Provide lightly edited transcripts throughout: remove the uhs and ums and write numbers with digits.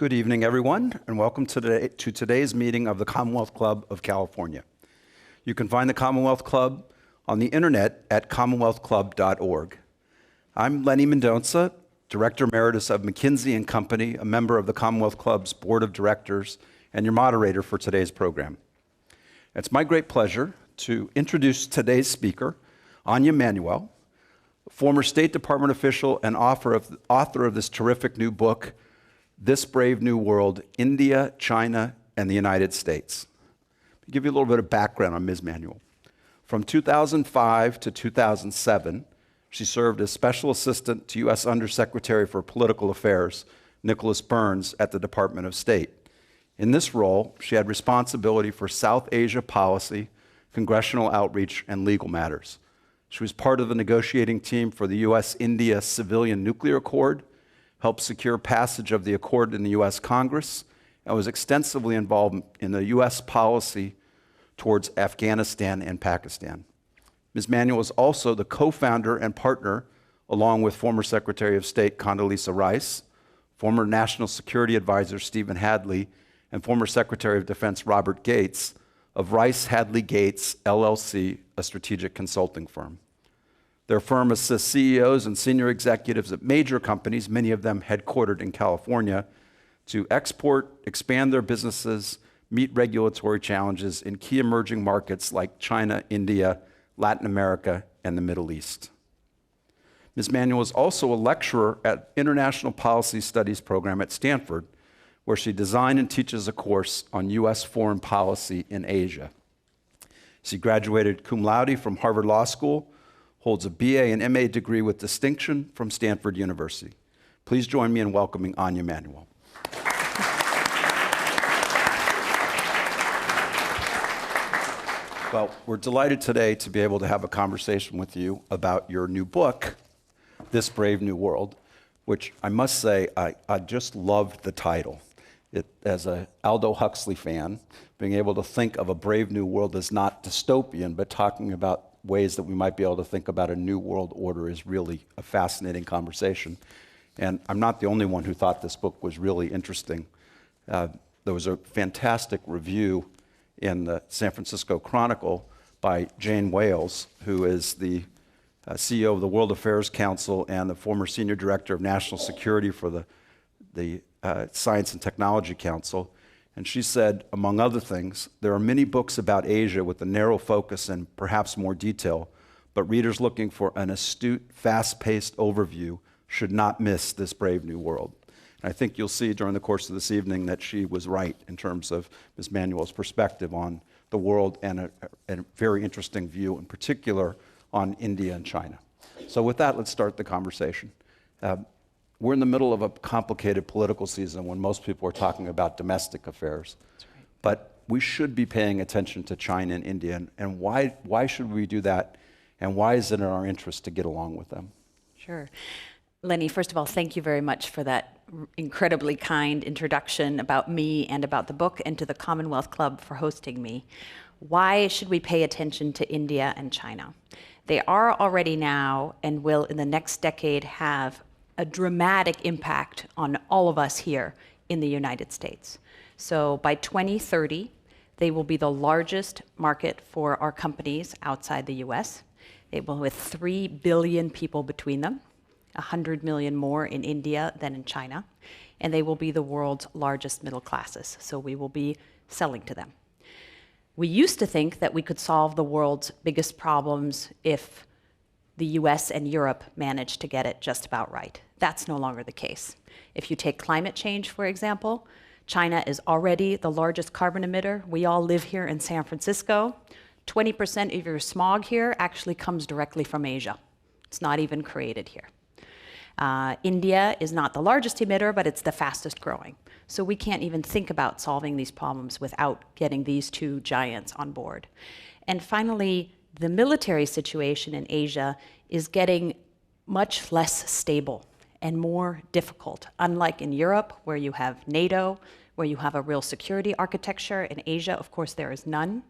Good evening, everyone, and welcome to today's meeting of the Commonwealth Club of California. You can find the Commonwealth Club on the internet at commonwealthclub.org. I'm Lenny Mendonca, Director Emeritus of McKinsey & Company, a member of the Commonwealth Club's Board of Directors, and your moderator for today's program. It's my great pleasure to introduce today's speaker, Anja Manuel, former State Department official and author of this terrific new book, This Brave New World, India, China, and the United States. I'll give you a little bit of background on Ms. Manuel. From 2005 to 2007, she served as Special Assistant to U.S. Undersecretary for Political Affairs, Nicholas Burns, at the Department of State. In this role, she had responsibility for South Asia policy, congressional outreach, and legal matters. She was part of the negotiating team for the U.S.-India Civilian Nuclear Accord, helped secure passage of the accord in the U.S. Congress, and was extensively involved in the U.S. policy towards Afghanistan and Pakistan. Ms. Manuel is also the co-founder and partner, along with former Secretary of State Condoleezza Rice, former National Security Advisor Stephen Hadley, and former Secretary of Defense Robert Gates, of RiceHadleyGates, LLC, a strategic consulting firm. Their firm assists CEOs and senior executives at major companies, many of them headquartered in California, to export, expand their businesses, meet regulatory challenges in key emerging markets like China, India, Latin America, and the Middle East. Ms. Manuel is also a lecturer at International Policy Studies program at Stanford, where she designed and teaches a course on U.S. foreign policy in Asia. She graduated cum laude from Harvard Law School, holds a BA and MA degree with distinction from Stanford University. Please join me in welcoming Anja Manuel. Well, we're delighted today to be able to have a conversation with you about your new book, This Brave New World, which I must say, I just loved the title. As a Aldous Huxley fan, being able to think of a brave new world as not dystopian, but talking about ways that we might be able to think about a new world order is really a fascinating conversation. And I'm not the only one who thought this book was really interesting. There was a fantastic review in the San Francisco Chronicle by Jane Wales, who is the CEO of the World Affairs Council and the former Senior Director of National Security for the Science and Technology Council. And she said, among other things, there are many books about Asia with a narrow focus and perhaps more detail, but readers looking for an astute, fast-paced overview should not miss This Brave New World. And I think you'll see during the course of this evening that she was right in terms of Ms. Manuel's perspective on the world and a very interesting view in particular on India and China. So with that, let's start the conversation. We're in the middle of a complicated political season when most people are talking about domestic affairs. That's right. But we should be paying attention to China and India. And why should we do that? And why is it in our interest to get along with them? Sure. Lenny, first of all, thank you very much for that incredibly kind introduction about me and about the book, and to the Commonwealth Club for hosting me. Why should we pay attention to India and China? They are already now and will in the next decade have a dramatic impact on all of us here in the United States. So by 2030, they will be the largest market for our companies outside the US. They will have 3 billion people between them, 100 million more in India than in China, and they will be the world's largest middle classes. So we will be selling to them. We used to think that we could solve the world's biggest problems if the US and Europe managed to get it just about right. That's no longer the case. If you take climate change, for example, China is already the largest carbon emitter. We all live here in San Francisco. 20% of your smog here actually comes directly from Asia. It's not even created here. India is not the largest emitter, but it's the fastest growing. So we can't even think about solving these problems without getting these two giants on board. And finally, the military situation in Asia is getting much less stable and more difficult. Unlike in Europe, where you have NATO, where you have a real security architecture, in Asia, of course, there is none.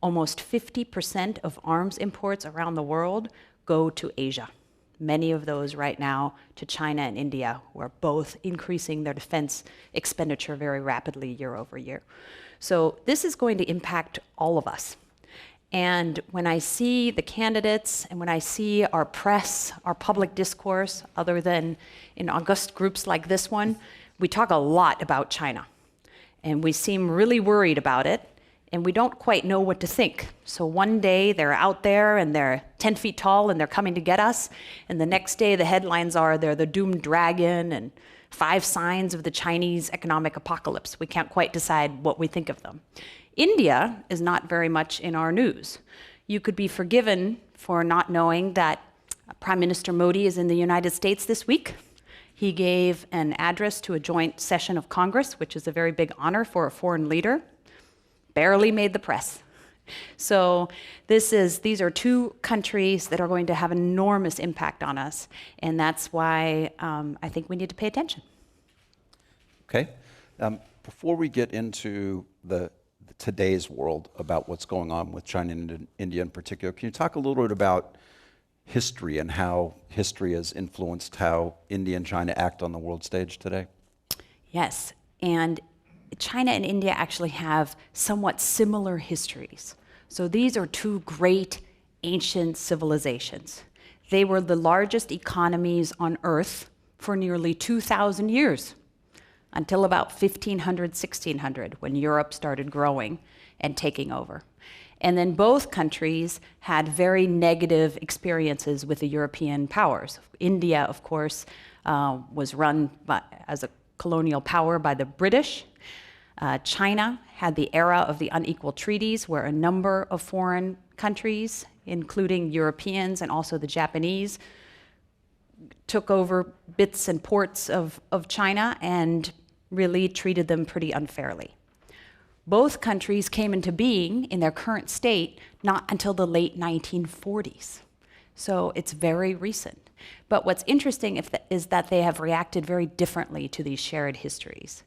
Almost 50% of arms imports around the world go to Asia. many of those right now to China and India, who are both increasing their defense expenditure very rapidly year over year. So this is going to impact all of us. And when I see the candidates and when I see our press, our public discourse, other than in august groups like this one, we talk a lot about China. And we seem really worried about it, and we don't quite know what to think. So one day they're out there and they're 10 feet tall and they're coming to get us, and the next day the headlines are they're the doomed dragon and 5 signs of the Chinese economic apocalypse. We can't quite decide what we think of them. India is not very much in our news. You could be forgiven for not knowing that Prime Minister Modi is in the United States this week. He gave an address to a joint session of Congress, which is a very big honor for a foreign leader. Barely made the press. So these are 2 countries that are going to have enormous impact on us, and that's why I think we need to pay attention. Okay. Before we get into today's world about what's going on with China and India in particular, can you talk a little bit about history and how history has influenced how India and China act on the world stage today? Yes, and China and India actually have somewhat similar histories. So these are 2 great ancient civilizations. They were the largest economies on Earth for nearly 2,000 years, until about 1500, 1600, when Europe started growing and taking over. And then both countries had very negative experiences with the European powers. India, of course, was run as a colonial power by the British. China had the era of the unequal treaties, where a number of foreign countries, including Europeans and also the Japanese, took over bits and ports of China and really treated them pretty unfairly. Both countries came into being in their current state not until the late 1940s. So it's very recent. But what's interesting is that they have reacted very differently to these shared histories.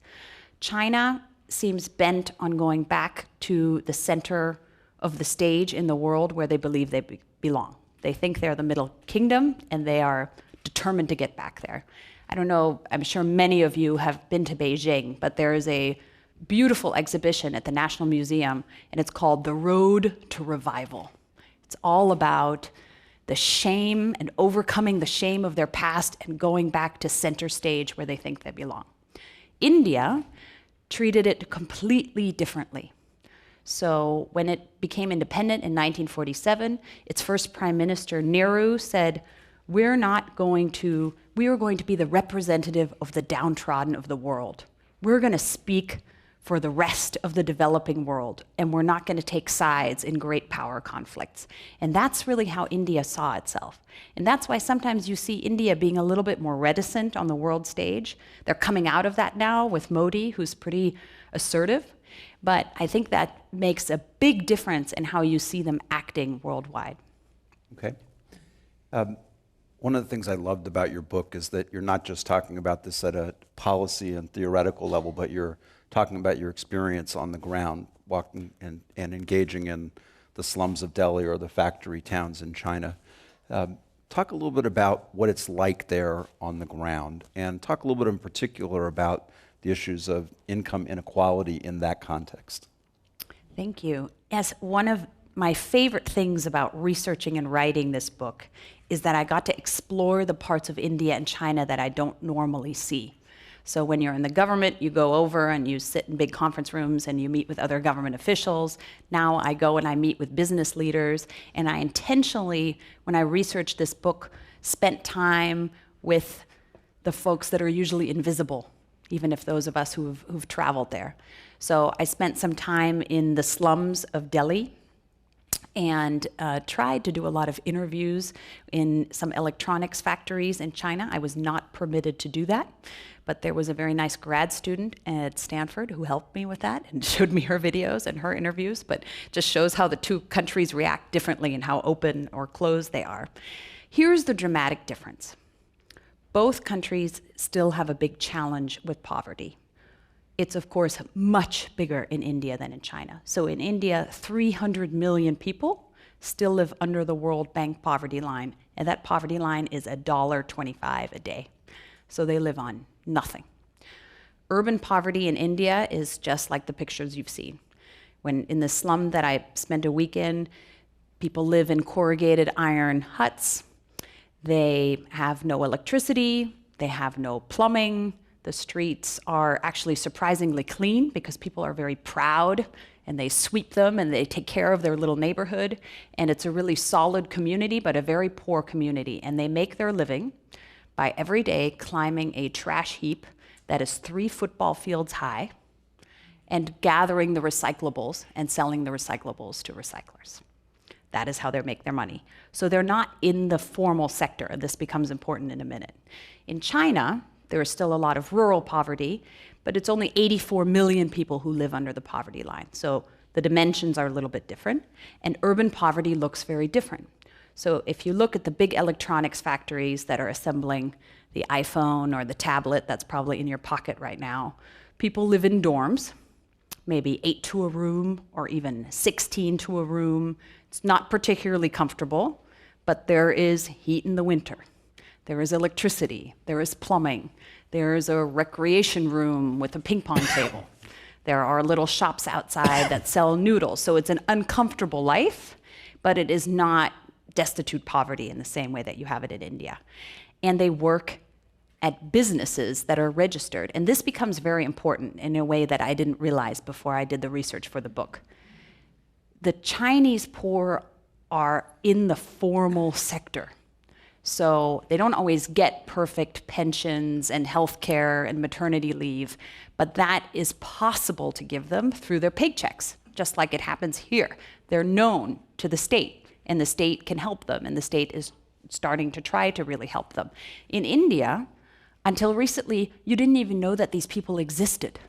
China seems bent on going back to the center of the stage in the world where they believe they belong. They think they're the Middle Kingdom, and they are determined to get back there. I don't know, I'm sure many of you have been to Beijing, but there is a beautiful exhibition at the National Museum, and it's called The Road to Revival. It's all about the shame and overcoming the shame of their past and going back to center stage where they think they belong. India treated it completely differently. So when it became independent in 1947, its first prime minister, Nehru, said, we are going to be the representative of the downtrodden of the world. We're going to speak for the rest of the developing world, and we're not going to take sides in great power conflicts. And that's really how India saw itself. And that's why sometimes you see India being a little bit more reticent on the world stage. They're coming out of that now with Modi, who's pretty assertive. But I think that makes a big difference in how you see them acting worldwide. Okay. One of the things I loved about your book is that you're not just talking about this at a policy and theoretical level, but you're talking about your experience on the ground, walking and engaging in the slums of Delhi or the factory towns in China. Talk a little bit about what it's like there on the ground, and talk a little bit in particular about the issues of income inequality in that context. Thank you. Yes, one of my favorite things about researching and writing this book is that I got to explore the parts of India and China that I don't normally see. So when you're in the government, you go over and you sit in big conference rooms and you meet with other government officials. Now I go and I meet with business leaders, and I intentionally, when I researched this book, spent time with the folks that are usually invisible, even if those of us who've traveled there. So I spent some time in the slums of Delhi and tried to do a lot of interviews in some electronics factories in China. I was not permitted to do that, but there was a very nice grad student at Stanford who helped me with that and showed me her videos and her interviews, but just shows how the two countries react differently and how open or closed they are. Here's the dramatic difference. Both countries still have a big challenge with poverty. It's, of course, much bigger in India than in China. So in India, 300 million people still live under the World Bank poverty line, and that poverty line is $1.25 a day. So they live on nothing. Urban poverty in India is just like the pictures you've seen. When in the slum that I spent a week in, people live in corrugated iron huts. They have no electricity, they have no plumbing. The streets are actually surprisingly clean because people are very proud and they sweep them and they take care of their little neighborhood. And it's a really solid community, but a very poor community. And they make their living by every day climbing a trash heap that is 3 football fields high and gathering the recyclables and selling the recyclables to recyclers. That is how they make their money. So they're not in the formal sector. This becomes important in a minute. In China, there is still a lot of rural poverty, but it's only 84 million people who live under the poverty line. So the dimensions are a little bit different, and urban poverty looks very different. So if you look at the big electronics factories that are assembling the iPhone or the tablet that's probably in your pocket right now, people live in dorms, maybe 8 to a room or even 16 to a room. It's not particularly comfortable, but there is heat in the winter. There is electricity, there is plumbing, there is a recreation room with a ping pong table. There are little shops outside that sell noodles. So it's an uncomfortable life, but it is not destitute poverty in the same way that you have it in India. And they work at businesses that are registered. And this becomes very important in a way that I didn't realize before I did the research for the book. The Chinese poor are in the formal sector. So they don't always get perfect pensions and health care and maternity leave, but that is possible to give them through their paychecks, just like it happens here. They're known to the state, and the state can help them, and the state is starting to try to really help them. In India, until recently, you didn't even know that these people existed,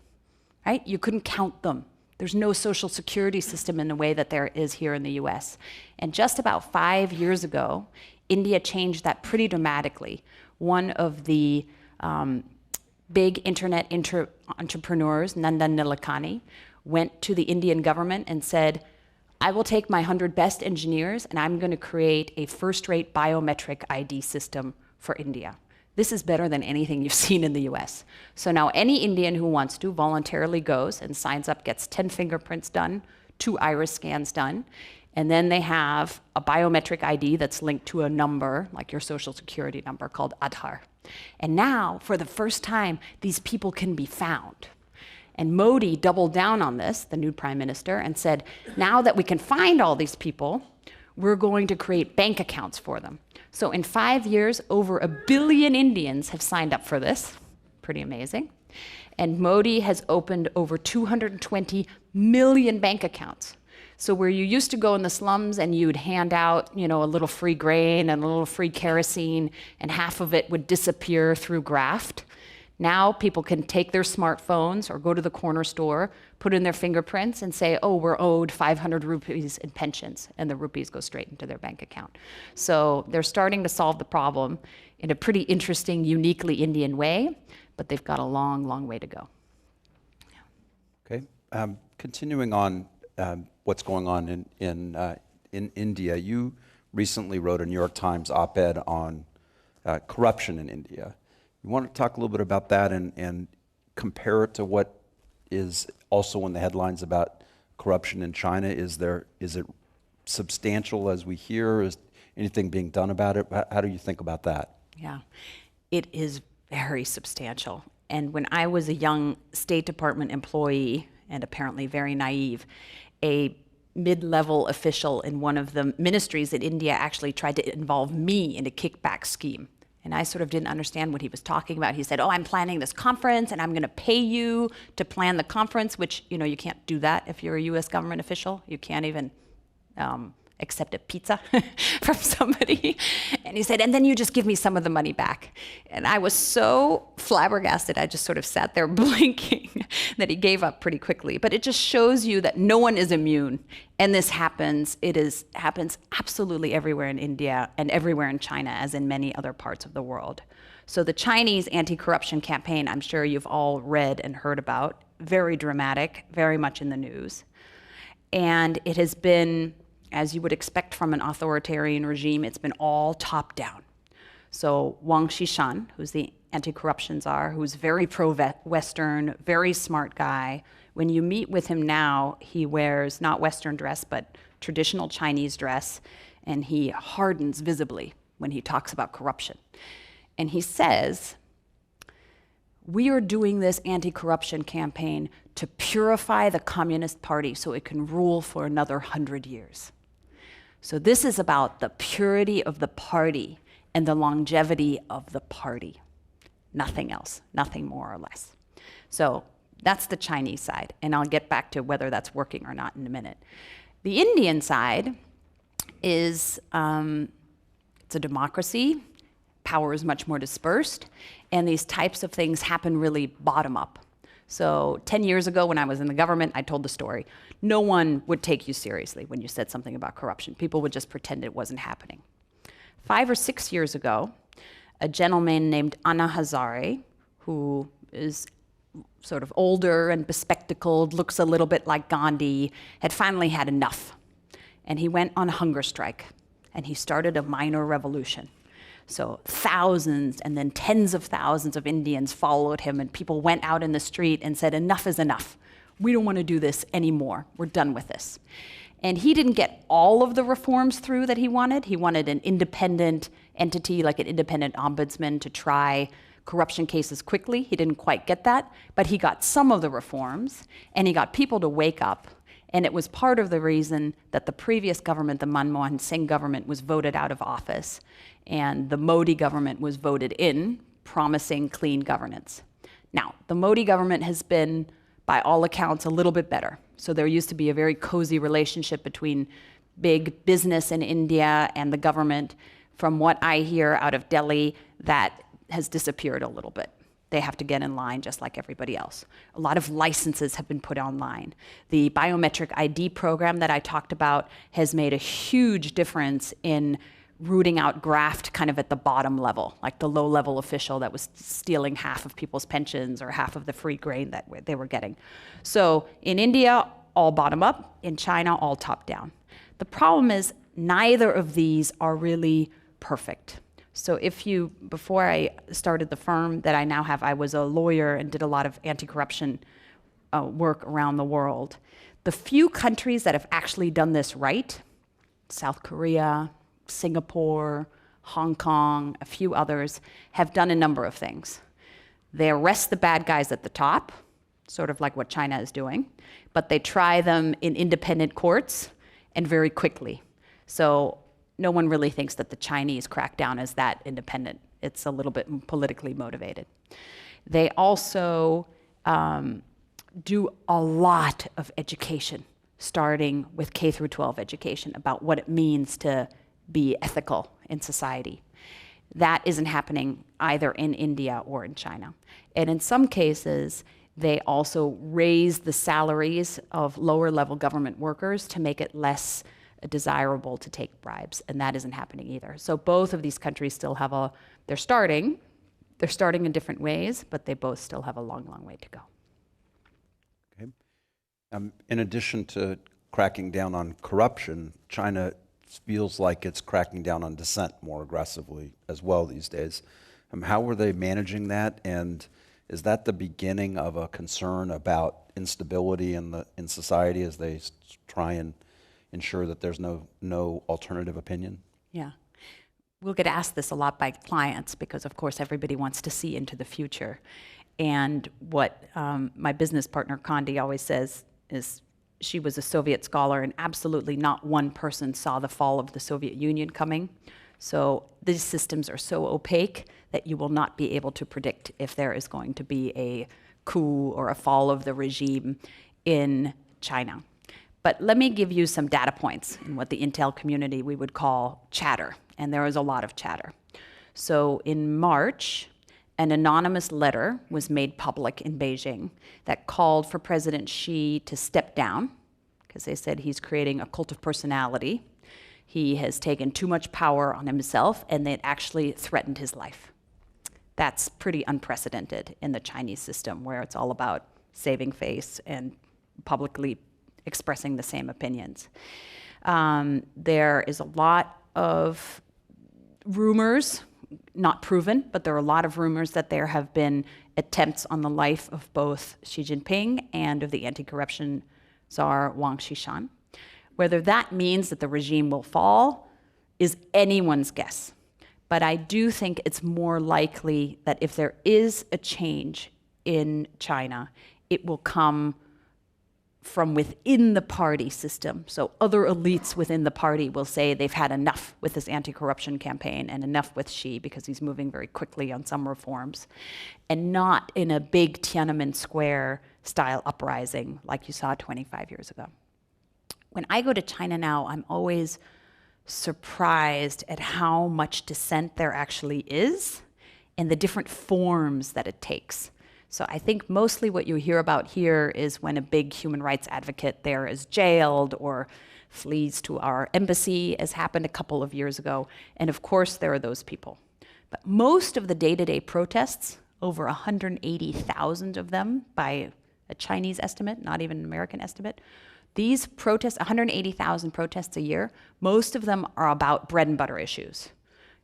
right? You couldn't count them. There's no social security system in the way that there is here in the US. And just about 5 years ago, India changed that pretty dramatically. One of the big internet entrepreneurs, Nandan Nilekani, went to the Indian government and said, I will take my 100 best engineers and I'm going to create a first-rate biometric ID system for India. This is better than anything you've seen in the US. So now any Indian who wants to voluntarily goes and signs up, gets 10 fingerprints done, 2 iris scans done, and then they have a biometric ID that's linked to a number, like your social security number, called Aadhaar. And now, for the first time, these people can be found. And Modi doubled down on this, the new prime minister, and said, now that we can find all these people, we're going to create bank accounts for them. So in 5 years, over 1 billion Indians have signed up for this. Pretty amazing. And Modi has opened over 220 million bank accounts. So where you used to go in the slums and you'd hand out, a little free grain and a little free kerosene, and half of it would disappear through graft, now people can take their smartphones or go to the corner store, put in their fingerprints and say, oh, we're owed 500 rupees in pensions, and the rupees go straight into their bank account. So they're starting to solve the problem in a pretty interesting, uniquely Indian way, but they've got a long, long way to go. Okay, continuing on what's going on in India, you recently wrote a New York Times op-ed on corruption in India. You want to talk a little bit about that and compare it to what is also in the headlines about corruption in China? Is it substantial as we hear? Is anything being done about it? How do you think about that? Yeah, it is very substantial. And when I was a young State Department employee, and apparently very naive, a mid-level official in one of the ministries in India actually tried to involve me in a kickback scheme. And I sort of didn't understand what he was talking about. He said, oh, I'm planning this conference and I'm going to pay you to plan the conference, which, you can't do that if you're a US government official. You can't even accept a pizza from somebody. And he said, and then you just give me some of the money back. And I was so flabbergasted, I just sort of sat there blinking that he gave up pretty quickly. But it just shows you that no one is immune. And this happens. Happens absolutely everywhere in India and everywhere in China, as in many other parts of the world. So the Chinese anti-corruption campaign, I'm sure you've all read and heard about, very dramatic, very much in the news. And it has been as you would expect from an authoritarian regime, it's been all top down. So Wang Qishan, who's the anti-corruption czar, who's very pro-Western, very smart guy, when you meet with him now, he wears not Western dress, but traditional Chinese dress, and he hardens visibly when he talks about corruption. And he says, we are doing this anti-corruption campaign to purify the Communist Party so it can rule for another 100 years. So this is about the purity of the party and the longevity of the party. Nothing else, nothing more or less. So that's the Chinese side, and I'll get back to whether that's working or not in a minute. The Indian side is, it's a democracy, power is much more dispersed, and these types of things happen really bottom up. So 10 years ago when I was in the government, I told the story. No one would take you seriously when you said something about corruption. People would just pretend it wasn't happening. 5 or 6 years ago, a gentleman named Anna Hazare, who is sort of older and bespectacled, looks a little bit like Gandhi, had finally had enough. And he went on a hunger strike, and he started a minor revolution. So thousands and then tens of thousands of Indians followed him, and people went out in the street and said, enough is enough. We don't want to do this anymore. We're done with this. And he didn't get all of the reforms through that he wanted. He wanted an independent entity, like an independent ombudsman, to try corruption cases quickly. He didn't quite get that, but he got some of the reforms, and he got people to wake up. And it was part of the reason that the previous government, the Manmohan Singh government, was voted out of office, and the Modi government was voted in, promising clean governance. Now, the Modi government has been, by all accounts, a little bit better. So there used to be a very cozy relationship between big business in India and the government. From what I hear out of Delhi, that has disappeared a little bit. They have to get in line just like everybody else. A lot of licenses have been put online. The biometric ID program that I talked about has made a huge difference in rooting out graft kind of at the bottom level, like the low-level official that was stealing half of people's pensions or half of the free grain that they were getting. So in India, all bottom up. In China, all top down. The problem is neither of these are really perfect. So before I started the firm that I now have, I was a lawyer and did a lot of anti-corruption work around the world. The few countries that have actually done this right, South Korea, Singapore, Hong Kong, a few others, have done a number of things. They arrest the bad guys at the top, sort of like what China is doing, but they try them in independent courts and very quickly. So no one really thinks that the Chinese crackdown is that independent. It's a little bit politically motivated. They also do a lot of education, starting with K through 12 education about what it means to be ethical in society. That isn't happening either in India or in China. And in some cases, they also raise the salaries of lower level government workers to make it less desirable to take bribes, and that isn't happening either. So both of these countries still have they're starting in different ways, but they both still have a long, long way to go. Okay. In addition to cracking down on corruption, China feels like it's cracking down on dissent more aggressively as well these days. How are they managing that, and is that the beginning of a concern about instability in society as they try and ensure that there's no alternative opinion? Yeah. We'll get asked this a lot by clients because, of course, everybody wants to see into the future. And what my business partner, Condi, always says is she was a Soviet scholar, and absolutely not one person saw the fall of the Soviet Union coming. So these systems are so opaque that you will not be able to predict if there is going to be a coup or a fall of the regime in China. But let me give you some data points in what the Intel community we would call chatter, and there is a lot of chatter. So in March, an anonymous letter was made public in Beijing that called for President Xi to step down, because they said he's creating a cult of personality. He has taken too much power on himself, and it actually threatened his life. That's pretty unprecedented in the Chinese system, where it's all about saving face and publicly expressing the same opinions. There is a lot of rumors, not proven, but there are a lot of rumors that there have been attempts on the life of both Xi Jinping and of the anti-corruption czar Wang Xishan. Whether that means that the regime will fall is anyone's guess. But I do think it's more likely that if there is a change in China, it will come from within the party system. So other elites within the party will say they've had enough with this anti-corruption campaign and enough with Xi because he's moving very quickly on some reforms, and not in a big Tiananmen Square style uprising like you saw 25 years ago. When I go to China now, I'm always surprised at how much dissent there actually is and the different forms that it takes. So I think mostly what you hear about here is when a big human rights advocate there is jailed or flees to our embassy, as happened a couple of years ago. And of course, there are those people. But most of the day-to-day protests, over 180,000 of them by a Chinese estimate, not even an American estimate, these protests, 180,000 protests a year, most of them are about bread and butter issues.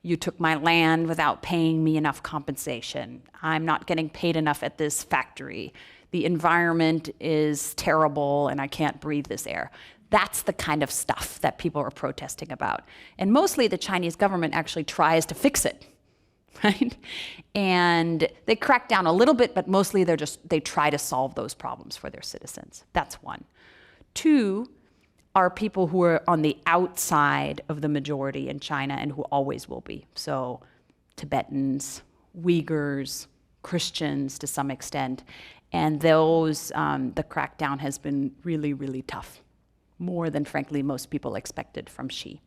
You took my land without paying me enough compensation. I'm not getting paid enough at this factory. The environment is terrible and I can't breathe this air. That's the kind of stuff that people are protesting about. And mostly the Chinese government actually tries to fix it, right? And they crack down a little bit, but mostly they try to solve those problems for their citizens. That's one. Two are people who are on the outside of the majority in China and who always will be. So Tibetans, Uyghurs, Christians to some extent. And those, the crackdown has been really, really tough. More than, frankly, most people expected from Xi.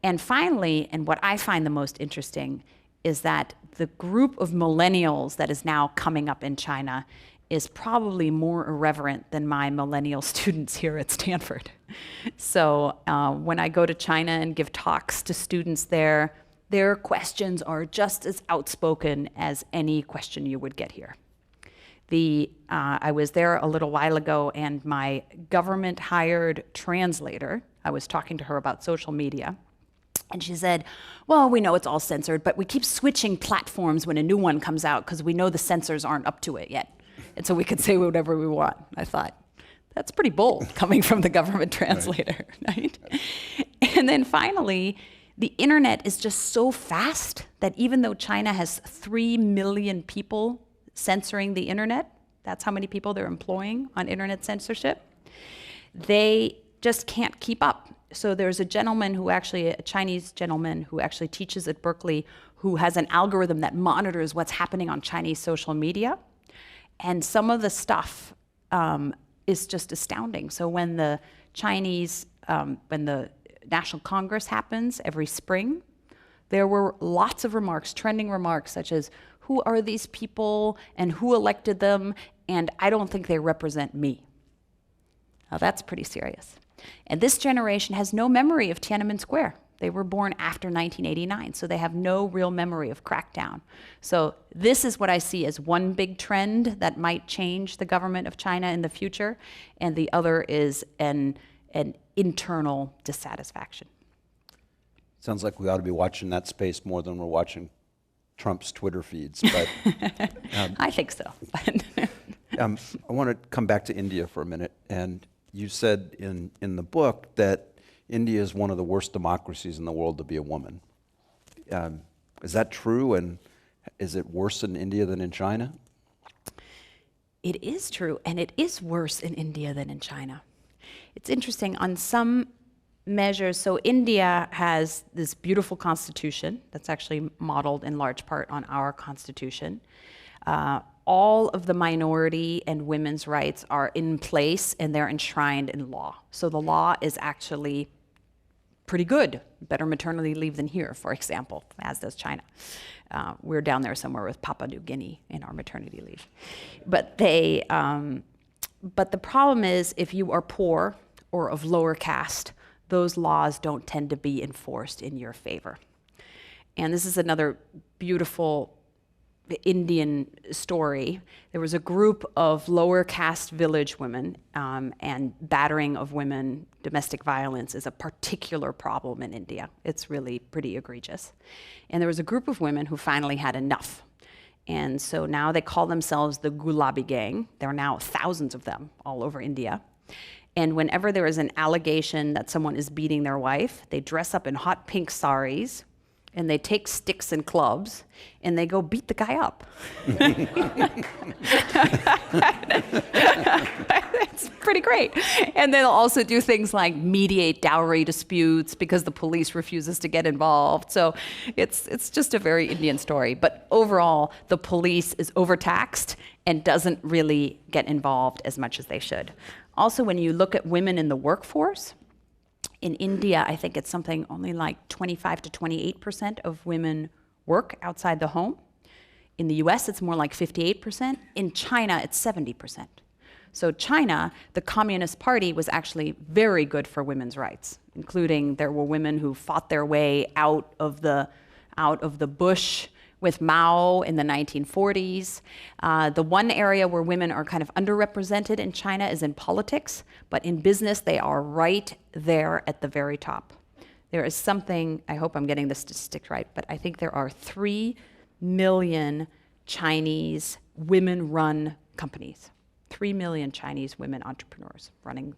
And finally, and what I find the most interesting, is that the group of millennials that is now coming up in China is probably more irreverent than my millennial students here at Stanford. So when I go to China and give talks to students there, their questions are just as outspoken as any question you would get here. I was there a little while ago, and my government-hired translator, I was talking to her about social media, and she said, well, we know it's all censored, but we keep switching platforms when a new one comes out because we know the censors aren't up to it yet. And so we could say whatever we want. I thought, that's pretty bold coming from the government translator, right? And then finally, the internet is just so fast that even though China has 3 million people censoring the internet, that's how many people they're employing on internet censorship, they just can't keep up. So there's a Chinese gentleman who actually teaches at Berkeley, who has an algorithm that monitors what's happening on Chinese social media. And some of the stuff is just astounding. So when the National Congress happens every spring, there were lots of remarks, trending remarks, such as, who are these people and who elected them? And I don't think they represent me. Now that's pretty serious. And this generation has no memory of Tiananmen Square. They were born after 1989, so they have no real memory of crackdown. So this is what I see as one big trend that might change the government of China in the future, and the other is an internal dissatisfaction. Sounds like we ought to be watching that space more than we're watching Trump's Twitter feeds. But I think so. I want to come back to India for a minute. And you said in the book that India is one of the worst democracies in the world to be a woman. Is that true, and is it worse in India than in China? It is true, and it is worse in India than in China. It's interesting, on some measures, so India has this beautiful constitution that's actually modeled in large part on our constitution. All of the minority and women's rights are in place and they're enshrined in law. So the law is actually pretty good. Better maternity leave than here, for example, as does China. We're down there somewhere with Papua New Guinea in our maternity leave. But the problem is, if you are poor or of lower caste, those laws don't tend to be enforced in your favor. And this is another beautiful Indian story. There was a group of lower caste village women, and battering of women, domestic violence is a particular problem in India. It's really pretty egregious. And there was a group of women who finally had enough. And so now they call themselves the Gulabi Gang. There are now thousands of them all over India. And whenever there is an allegation that someone is beating their wife, they dress up in hot pink saris, and they take sticks and clubs, and they go beat the guy up. It's pretty great. And they'll also do things like mediate dowry disputes because the police refuses to get involved. So it's just a very Indian story. But overall, the police is overtaxed and doesn't really get involved as much as they should. Also, when you look at women in the workforce, in India, I think it's something only like 25 to 28% of women work outside the home. In the US, it's more like 58%. In China, it's 70%. So China, the Communist Party, was actually very good for women's rights, including there were women who fought their way out of the bush with Mao in the 1940s. The one area where women are kind of underrepresented in China is in politics, but in business, they are right there at the very top. There is something, I hope I'm getting the statistics right, but I think there are 3 million Chinese women-run companies. 3 million Chinese women entrepreneurs running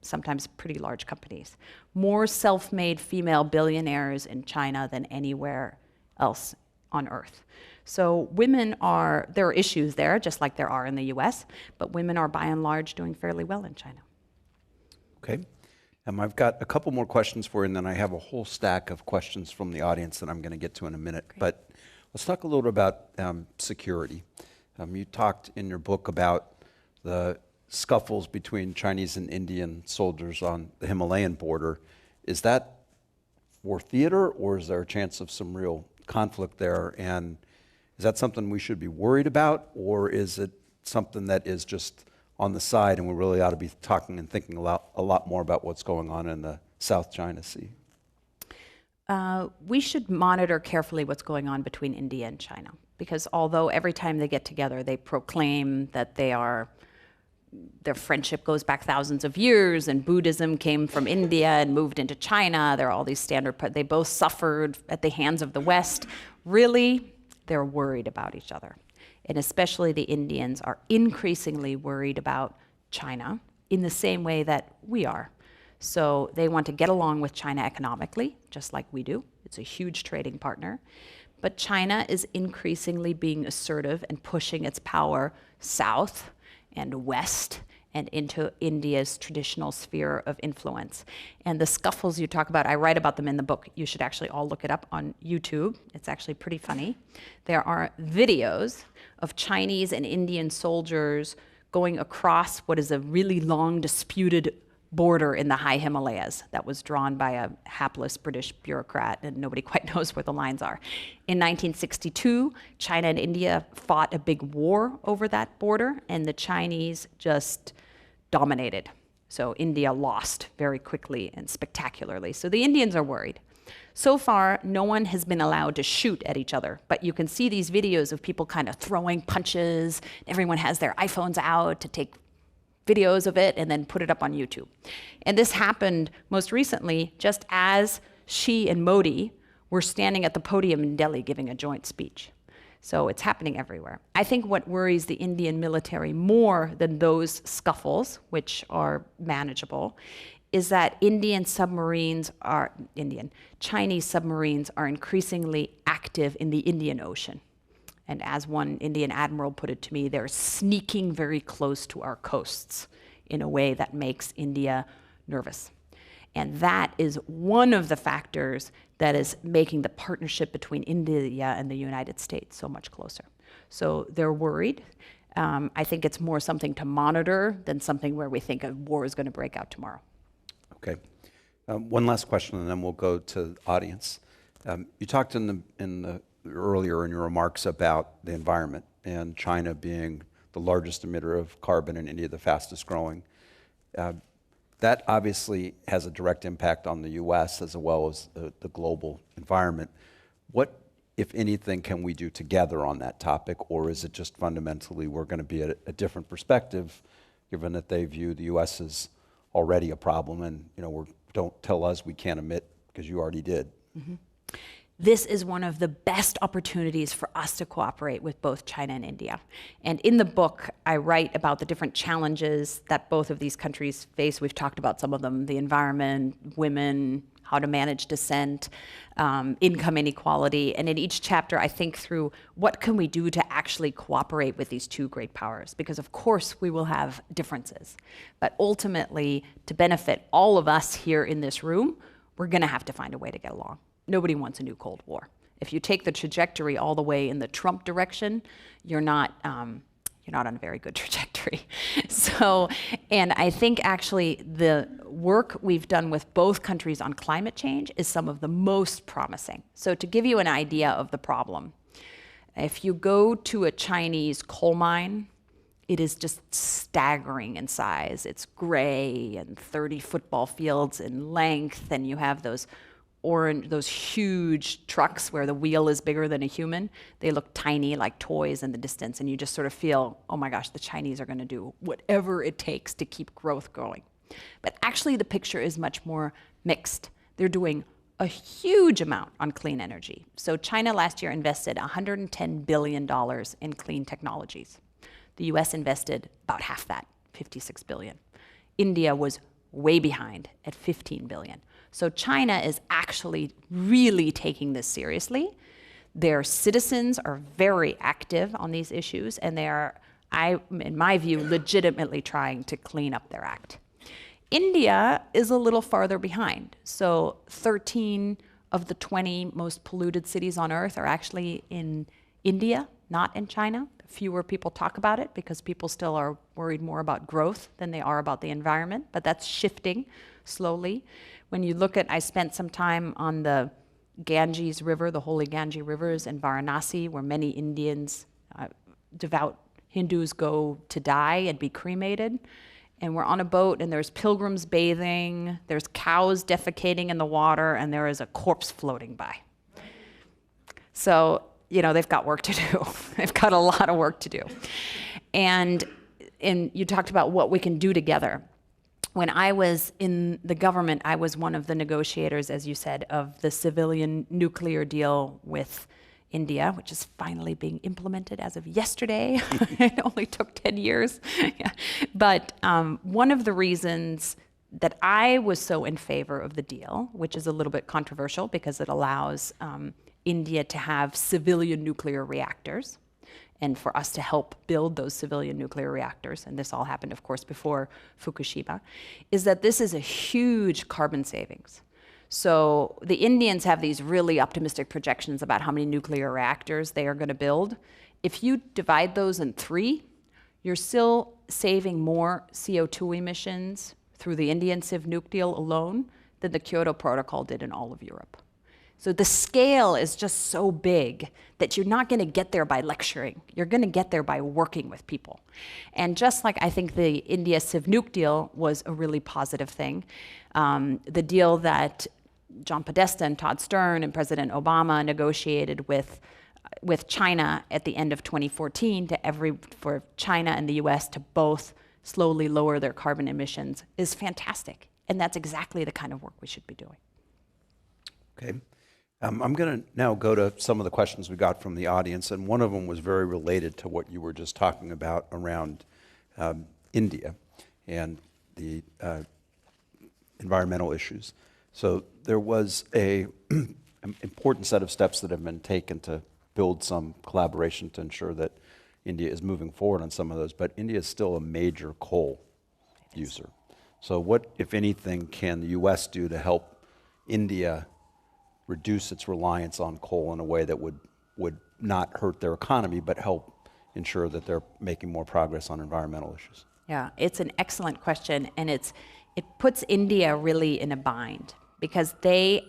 sometimes pretty large companies. More self-made female billionaires in China than anywhere else on earth. So there are issues there, just like there are in the US, but women are by and large doing fairly well in China. Okay. I've got a couple more questions for you, and then I have a whole stack of questions from the audience that I'm going to get to in a minute. Great. But let's talk a little bit about security. You talked in your book about the scuffles between Chinese and Indian soldiers on the Himalayan border. Is that for theater, or is there a chance of some real conflict there? And is that something we should be worried about, or is it something that is just on the side and we really ought to be talking and thinking a lot more about what's going on in the South China Sea? We should monitor carefully what's going on between India and China, because although every time they get together they proclaim that their friendship goes back thousands of years, and Buddhism came from India and moved into China. There are all these they both suffered at the hands of the West. Really, they're worried about each other. And especially the Indians are increasingly worried about China in the same way that we are. So they want to get along with China economically, just like we do. It's a huge trading partner. But China is increasingly being assertive and pushing its power south and west and into India's traditional sphere of influence. And the scuffles you talk about, I write about them in the book. You should actually all look it up on YouTube. It's actually pretty funny. There are videos of Chinese and Indian soldiers going across what is a really long disputed border in the high Himalayas that was drawn by a hapless British bureaucrat, and nobody quite knows where the lines are. In 1962, China and India fought a big war over that border, and the Chinese just dominated. So India lost very quickly and spectacularly. So the Indians are worried. So far, no one has been allowed to shoot at each other, but you can see these videos of people kind of throwing punches. Everyone has their iPhones out to take videos of it and then put it up on YouTube. And this happened most recently just as Xi and Modi were standing at the podium in Delhi giving a joint speech. So it's happening everywhere. I think what worries the Indian military more than those scuffles, which are manageable, is that Chinese submarines are increasingly active in the Indian Ocean. And as one Indian admiral put it to me, they're sneaking very close to our coasts in a way that makes India nervous. And that is one of the factors that is making the partnership between India and the United States so much closer. So they're worried. I think it's more something to monitor than something where we think a war is going to break out tomorrow. Okay. One last question, and then we'll go to the audience. You talked earlier in your remarks about the environment and China being the largest emitter of carbon and India the fastest growing. That obviously has a direct impact on the US as well as the global environment. What if anything, can we do together on that topic, or is it just fundamentally we're going to be at a different perspective, given that they view the U.S. as already a problem, and don't tell us we can't emit because you already did. Mm-hmm. This is one of the best opportunities for us to cooperate with both China and India. And in the book, I write about the different challenges that both of these countries face. We've talked about some of them: the environment, women, how to manage dissent, income inequality. And in each chapter, I think through what can we do to actually cooperate with these two great powers? Because of course we will have differences, but ultimately to benefit all of us here in this room, we're gonna have to find a way to get along. Nobody wants a new Cold War. If you take the trajectory all the way in the Trump direction, you're not on a very good trajectory. So, and I think actually the work we've done with both countries on climate change is some of the most promising. So to give you an idea of the problem, if you go to a Chinese coal mine, it is just staggering in size. It's gray and 30 football fields in length, and you have those huge trucks where the wheel is bigger than a human. They look tiny, like toys in the distance, and you just sort of feel, oh my gosh, the Chinese are going to do whatever it takes to keep growth going. But actually the picture is much more mixed. They're doing a huge amount on clean energy. So China last year invested $110 billion in clean technologies. The US invested about half that, $56 billion. India was way behind at $15 billion. So China is actually really taking this seriously. Their citizens are very active on these issues, and they are, in my view, legitimately trying to clean up their act. India is a little farther behind. So 13 of the 20 most polluted cities on Earth are actually in India, not in China. Fewer people talk about it because people still are worried more about growth than they are about the environment, but that's shifting slowly. When you look at, I spent some time on the Ganges River, the holy Ganges rivers in Varanasi, where many Indians, devout Hindus, go to die and be cremated. And we're on a boat, and there's pilgrims bathing, there's cows defecating in the water, and there is a corpse floating by. So, they've got work to do. They've got a lot of work to do. And you talked about what we can do together. When I was in the government, I was one of the negotiators, as you said, of the civilian nuclear deal with India, which is finally being implemented as of yesterday. It only took 10 years. Yeah. But one of the reasons that I was so in favor of the deal, which is a little bit controversial because it allows India to have civilian nuclear reactors, and for us to help build those civilian nuclear reactors, and this all happened, of course, before Fukushima, is that this is a huge carbon savings. So the Indians have these really optimistic projections about how many nuclear reactors they are going to build. If you divide those in 3, you're still saving more CO2 emissions through the Indian Civ Nuke deal alone than the Kyoto Protocol did in all of Europe. So the scale is just so big that you're not going to get there by lecturing. You're going to get there by working with people. And just like I think the India Civ Nuke deal was a really positive thing, the deal that John Podesta and Todd Stern and President Obama negotiated with China at the end of 2014 for China and the US to both slowly lower their carbon emissions is fantastic. And that's exactly the kind of work we should be doing. Okay. I'm going to now go to some of the questions we got from the audience, and one of them was very related to what you were just talking about around India and the environmental issues. So there was an important set of steps that have been taken to build some collaboration to ensure that India is moving forward on some of those, but India is still a major coal user. So what, if anything, can the U.S. do to help India reduce its reliance on coal in a way that would not hurt their economy, but help ensure that they're making more progress on environmental issues? Yeah, it's an excellent question, and it puts India really in a bind because they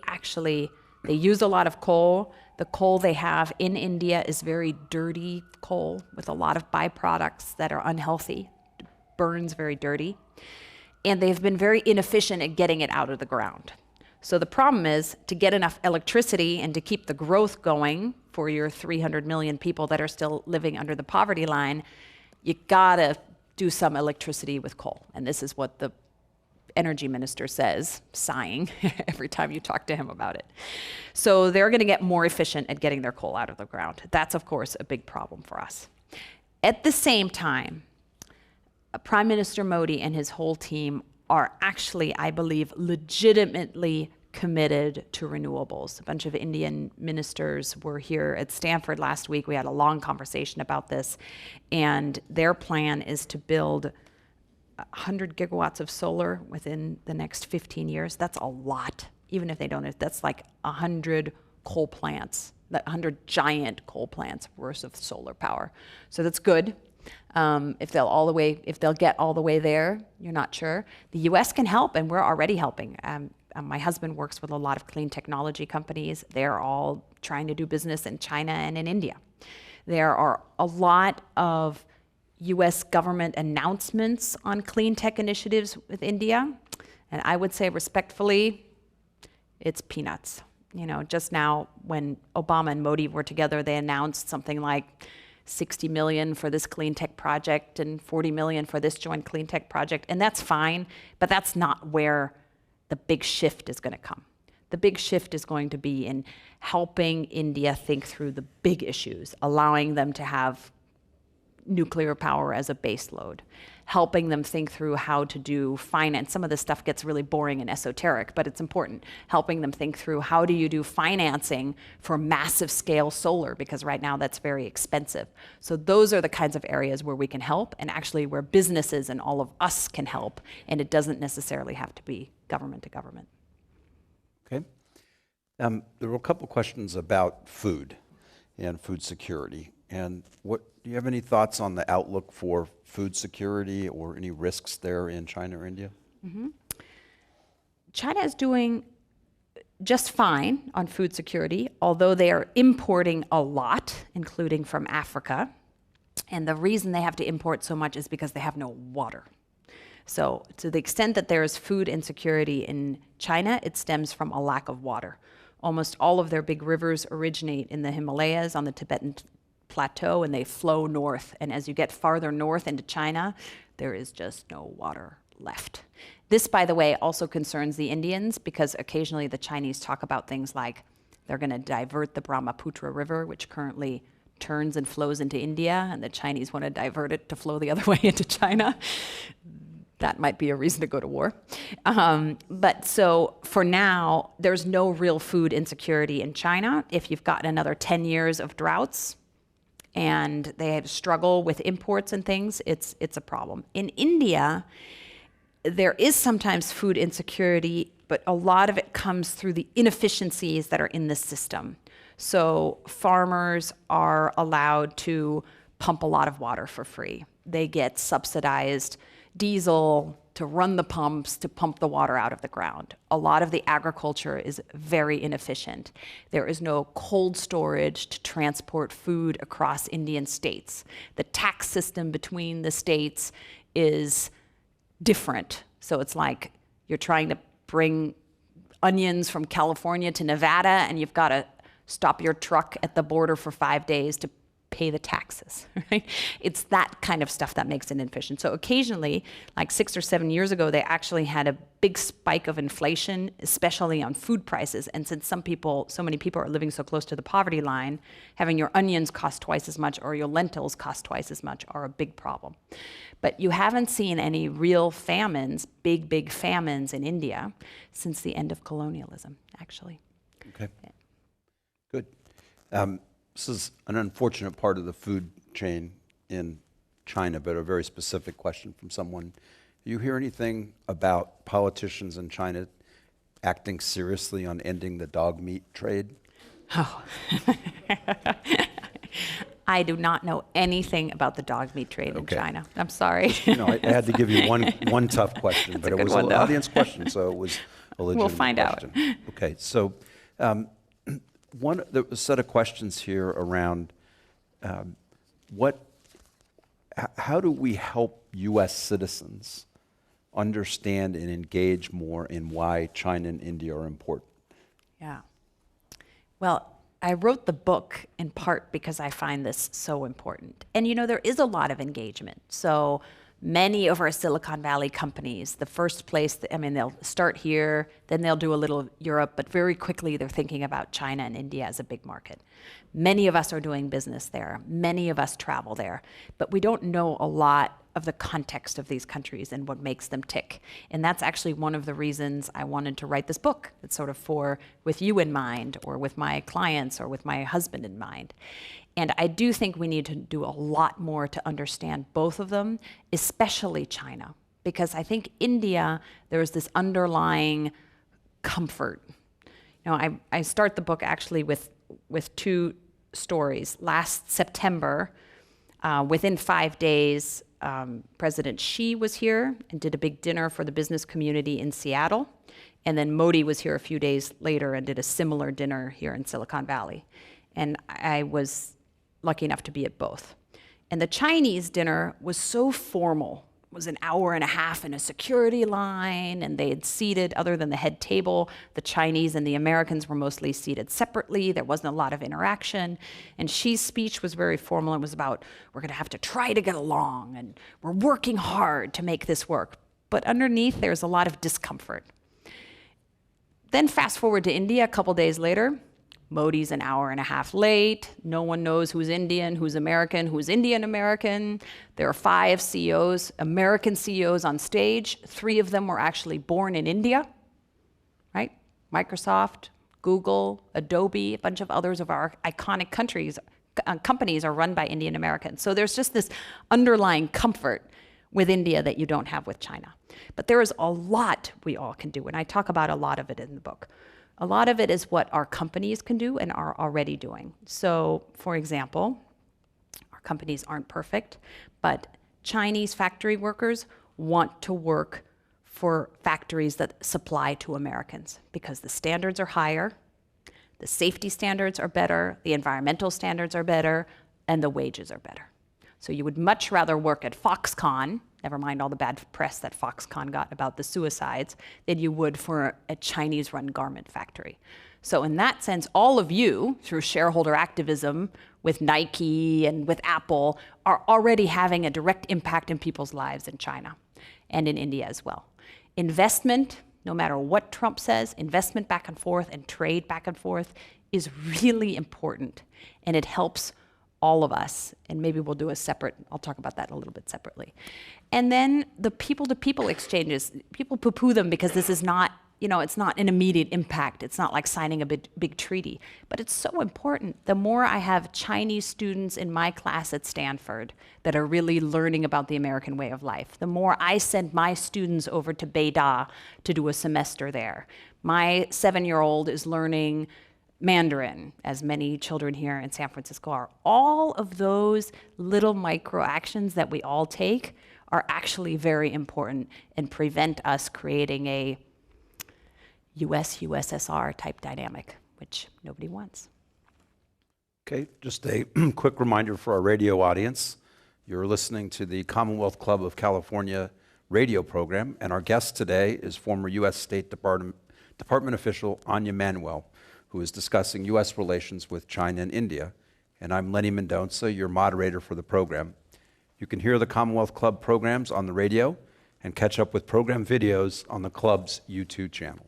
use a lot of coal. The coal they have in India is very dirty coal with a lot of byproducts that are unhealthy. It burns very dirty. And they've been very inefficient at getting it out of the ground. So the problem is to get enough electricity and to keep the growth going for your 300 million people that are still living under the poverty line, you gotta do some electricity with coal. And this is what the energy minister says, sighing every time you talk to him about it. So they're gonna get more efficient at getting their coal out of the ground. That's, of course, a big problem for us. At the same time, Prime Minister Modi and his whole team are actually, I believe, legitimately committed to renewables. A bunch of Indian ministers were here at Stanford last week. We had a long conversation about this, and their plan is to build 100 gigawatts of solar within the next 15 years. That's a lot, even if they don't. That's like 100 coal plants, 100 giant coal plants worth of solar power. So that's good. If they'll get all the way there, you're not sure. The U.S. can help, and we're already helping. My husband works with a lot of clean technology companies. They're all trying to do business in China and in India. There are a lot of U.S. government announcements on clean tech initiatives with India, and I would say respectfully, it's peanuts. You know, just now when Obama and Modi were together, they announced something like 60 million for this clean tech project and 40 million for this joint clean tech project, and that's fine, but that's not where the big shift is going to come. The big shift is going to be in helping India think through the big issues, allowing them to have nuclear power as a base load, helping them think through how to do finance. Some of this stuff gets really boring and esoteric, but it's important. Helping them think through how do you do financing for massive scale solar, because right now that's very expensive. So those are the kinds of areas where we can help, and actually where businesses and all of us can help, and it doesn't necessarily have to be government to government. Okay. There were a couple questions about food and food security. And do you have any thoughts on the outlook for food security or any risks there in China or India? Mm-hmm. China is doing just fine on food security, although they are importing a lot, including from Africa. And the reason they have to import so much is because they have no water. So to the extent that there is food insecurity in China, it stems from a lack of water. Almost all of their big rivers originate in the Himalayas on the Tibetan plateau, and they flow north. And as you get farther north into China, there is just no water left. This, by the way, also concerns the Indians, because occasionally the Chinese talk about things like they're going to divert the Brahmaputra River, which currently turns and flows into India, and the Chinese want to divert it to flow the other way into China. That might be a reason to go to war. But so for now, there's no real food insecurity in China. If you've gotten another 10 years of droughts and they have struggle with imports and things, it's a problem. In India, there is sometimes food insecurity, but a lot of it comes through the inefficiencies that are in the system. So farmers are allowed to pump a lot of water for free. They get subsidized diesel to run the pumps to pump the water out of the ground. A lot of the agriculture is very inefficient. There is no cold storage to transport food across Indian states. The tax system between the states is different. So it's like you're trying to bring onions from California to Nevada, and you've got to stop your truck at the border for 5 days to pay the taxes, right? It's that kind of stuff that makes it inefficient. So occasionally, like 6 or 7 years ago, they actually had a big spike of inflation, especially on food prices. And since so many people are living so close to the poverty line, having your onions cost twice as much or your lentils cost twice as much are a big problem. But you haven't seen any real famines, big famines in India since the end of colonialism, actually. Okay, good. This is an unfortunate part of the food chain in China, but a very specific question from someone. Do you hear anything about politicians in China acting seriously on ending the dog meat trade? Oh. I do not know anything about the dog meat trade in China. I'm sorry. I had to give you one tough question, but it was an audience question, so it was a legitimate question. We'll find out. Okay, so there was a set of questions here around how do we help U.S. citizens understand and engage more in why China and India are important? Yeah. Well, I wrote the book in part because I find this so important. And you know, there is a lot of engagement. So many of our Silicon Valley companies, the first place, they'll start here, then they'll do a little Europe, but very quickly they're thinking about China and India as a big market. Many of us are doing business there. Many of us travel there, but we don't know a lot of the context of these countries and what makes them tick. And that's actually one of the reasons I wanted to write this book. It's sort of with you in mind, or with my clients, or with my husband in mind. And I do think we need to do a lot more to understand both of them, especially China, because I think India, there's this underlying comfort. You know, I start the book actually with two stories. Last September, within 5 days, President Xi was here and did a big dinner for the business community in Seattle. And then Modi was here a few days later and did a similar dinner here in Silicon Valley. And I was lucky enough to be at both. And the Chinese dinner was so formal. It was an hour and a half in a security line, and they had seated, other than the head table, the Chinese and the Americans were mostly seated separately. There wasn't a lot of interaction. And Xi's speech was very formal. It was about, we're going to have to try to get along, and we're working hard to make this work. But underneath, there's a lot of discomfort. Then fast forward to India a couple days later. Modi's an hour and a half late. No one knows who's Indian, who's American, who's Indian-American. There are 5 CEOs, American CEOs on stage. 3 of them were actually born in India, right? Microsoft, Google, Adobe, a bunch of others of our iconic companies are run by Indian Americans. So there's just this underlying comfort with India that you don't have with China. But there is a lot we all can do, and I talk about a lot of it in the book. A lot of it is what our companies can do and are already doing. So, for example, our companies aren't perfect, but Chinese factory workers want to work for factories that supply to Americans because the standards are higher, the safety standards are better, the environmental standards are better, and the wages are better. So you would much rather work at Foxconn, never mind all the bad press that Foxconn got about the suicides, than you would for a Chinese-run garment factory. So in that sense, all of you, through shareholder activism with Nike and with Apple, are already having a direct impact in people's lives in China and in India as well. Investment, no matter what Trump says, investment back and forth and trade back and forth is really important, and it helps all of us, and maybe we'll do I'll talk about that a little bit separately. And then the people-to-people exchanges, people poo-poo them because this is not, it's not an immediate impact. It's not like signing a big treaty, but it's so important. The more I have Chinese students in my class at Stanford that are really learning about the American way of life, the more I send my students over to Beida to do a semester there. My 7-year-old is learning Mandarin, as many children here in San Francisco are. All of those little micro actions that we all take are actually very important and prevent us creating a US-USSR type dynamic, which nobody wants. Okay, just a quick reminder for our radio audience. You're listening to the Commonwealth Club of California radio program, and our guest today is former U.S. State Department official Anja Manuel, who is discussing U.S. relations with China and India. And I'm Lenny Mendonca, your moderator for the program. You can hear the Commonwealth Club programs on the radio and catch up with program videos on the club's YouTube channel.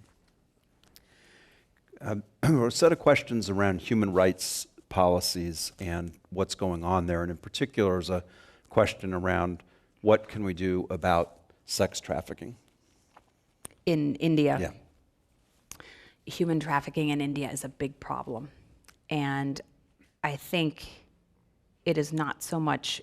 A set of questions around human rights policies and what's going on there, and in particular is a question around what can we do about sex trafficking? In India? Yeah. Human trafficking in India is a big problem. And I think it is not so much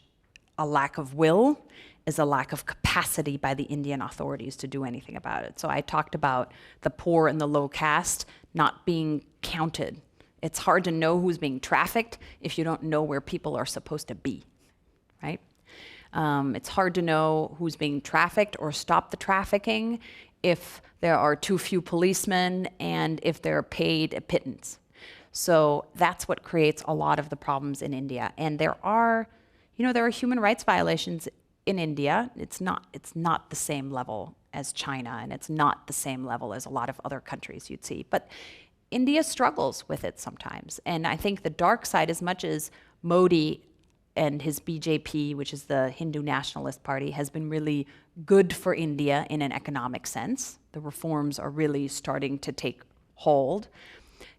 a lack of will as a lack of capacity by the Indian authorities to do anything about it. So I talked about the poor and the low caste not being counted. It's hard to know who's being trafficked if you don't know where people are supposed to be, right? It's hard to know who's being trafficked or stop the trafficking if there are too few policemen and if they're paid a pittance. So that's what creates a lot of the problems in India. And there are human rights violations in India. It's not the same level as China, and it's not the same level as a lot of other countries you'd see. But India struggles with it sometimes. And I think the dark side, as much as Modi and his BJP, which is the Hindu Nationalist Party, has been really good for India in an economic sense. The reforms are really starting to take hold.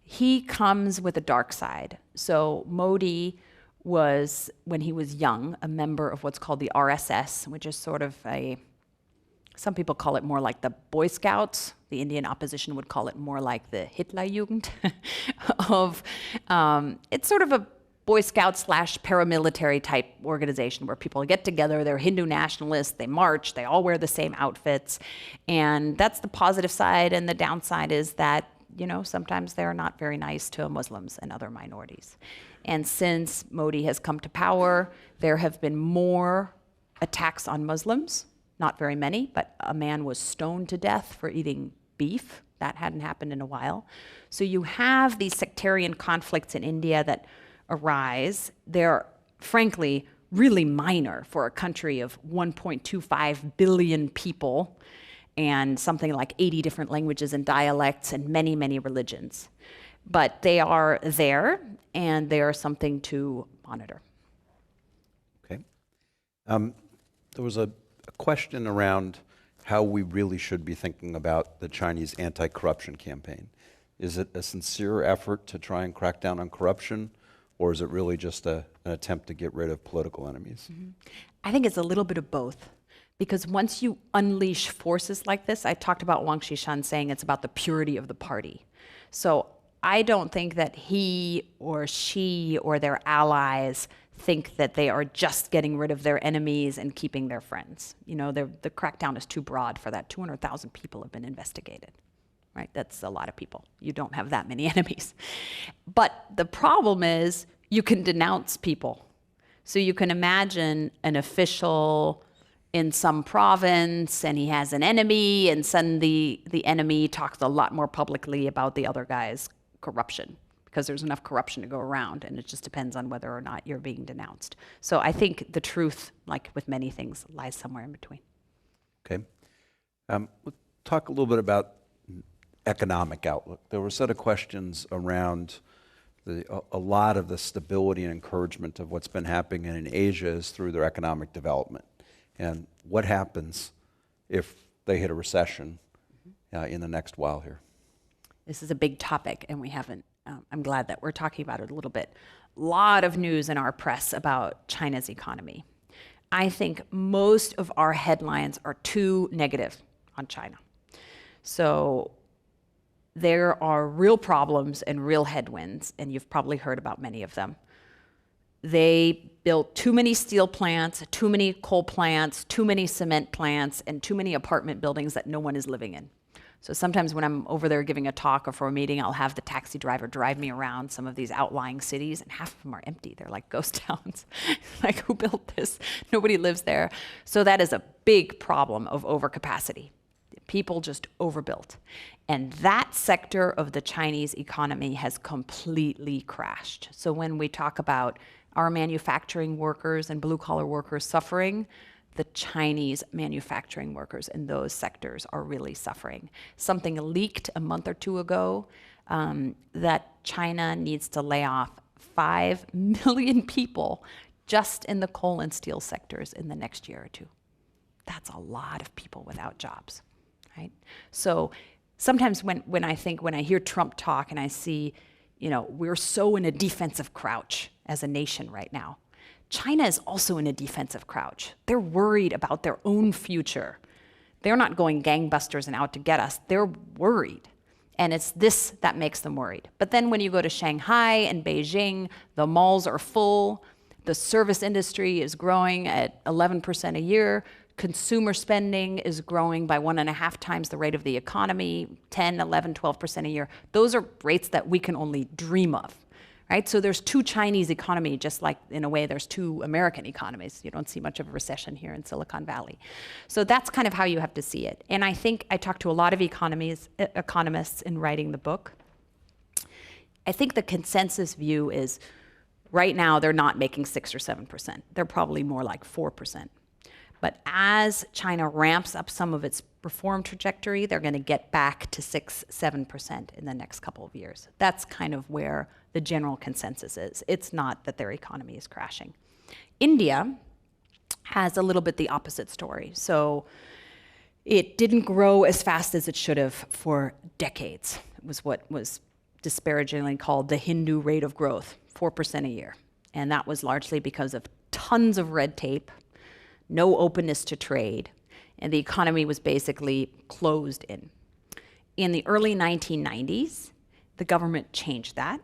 He comes with a dark side. So Modi was, when he was young, a member of what's called the RSS, which is sort of some people call it more like the Boy Scouts. The Indian opposition would call it more like the Hitlerjugend. It's sort of a Boy Scout / paramilitary type organization where people get together, they're Hindu nationalists, they march, they all wear the same outfits. And that's the positive side, and the downside is that, sometimes they're not very nice to Muslims and other minorities. And since Modi has come to power, there have been more attacks on Muslims, not very many, but a man was stoned to death for eating beef. That hadn't happened in a while. So you have these sectarian conflicts in India that arise. They're frankly really minor for a country of 1.25 billion people and something like 80 different languages and dialects and many, many religions. But they are there, and they are something to monitor. Okay. There was a question around how we really should be thinking about the Chinese anti-corruption campaign. Is it a sincere effort to try and crack down on corruption, or is it really just an attempt to get rid of political enemies? Mm-hmm. I think it's a little bit of both. Because once you unleash forces like this, I talked about Wang Qishan saying it's about the purity of the party. So I don't think that he or she or their allies think that they are just getting rid of their enemies and keeping their friends. The crackdown is too broad for that. 200,000 people have been investigated, right? That's a lot of people. You don't have that many enemies. But the problem is you can denounce people. So you can imagine an official in some province, and he has an enemy, and suddenly the enemy talks a lot more publicly about the other guy's corruption, because there's enough corruption to go around, and it just depends on whether or not you're being denounced. So I think the truth, like with many things, lies somewhere in between. Okay. We'll talk a little bit about economic outlook. There were a set of questions around a lot of the stability and encouragement of what's been happening in Asia is through their economic development. And what happens if they hit a recession in the next while here? This is a big topic, and we haven't, I'm glad that we're talking about it a little bit. A lot of news in our press about China's economy. I think most of our headlines are too negative on China. So there are real problems and real headwinds, and you've probably heard about many of them. They built too many steel plants, too many coal plants, too many cement plants, and too many apartment buildings that no one is living in. So sometimes when I'm over there giving a talk or for a meeting, I'll have the taxi driver drive me around some of these outlying cities, and half of them are empty. They're like ghost towns. Like, who built this? Nobody lives there. So that is a big problem of overcapacity. People just overbuilt. And that sector of the Chinese economy has completely crashed. So when we talk about our manufacturing workers and blue-collar workers suffering, the Chinese manufacturing workers in those sectors are really suffering. Something leaked a month or two ago that China needs to lay off 5 million people just in the coal and steel sectors in the next year or two. That's a lot of people without jobs, right? So sometimes when I hear Trump talk and I see, we're so in a defensive crouch as a nation right now. China is also in a defensive crouch. They're worried about their own future. They're not going gangbusters and out to get us. They're worried. And it's this that makes them worried. But then when you go to Shanghai and Beijing, the malls are full. The service industry is growing at 11% a year. Consumer spending is growing by 1.5 times the rate of the economy, 10, 11, 12% a year. Those are rates that we can only dream of. Right? So there's two Chinese economy, just like in a way there's two American economies. You don't see much of a recession here in Silicon Valley. So that's kind of how you have to see it. And I think I talked to a lot of economists in writing the book. I think the consensus view is right now they're not making 6 or 7%. They're probably more like 4%. But as China ramps up some of its reform trajectory, they're going to get back to 6-7% in the next couple of years. That's kind of where the general consensus is. It's not that their economy is crashing. India has a little bit the opposite story. So it didn't grow as fast as it should have for decades. It was what was disparagingly called the Hindu rate of growth, 4% a year. And that was largely because of tons of red tape, no openness to trade, and the economy was basically closed in. In the early 1990s, the government changed that,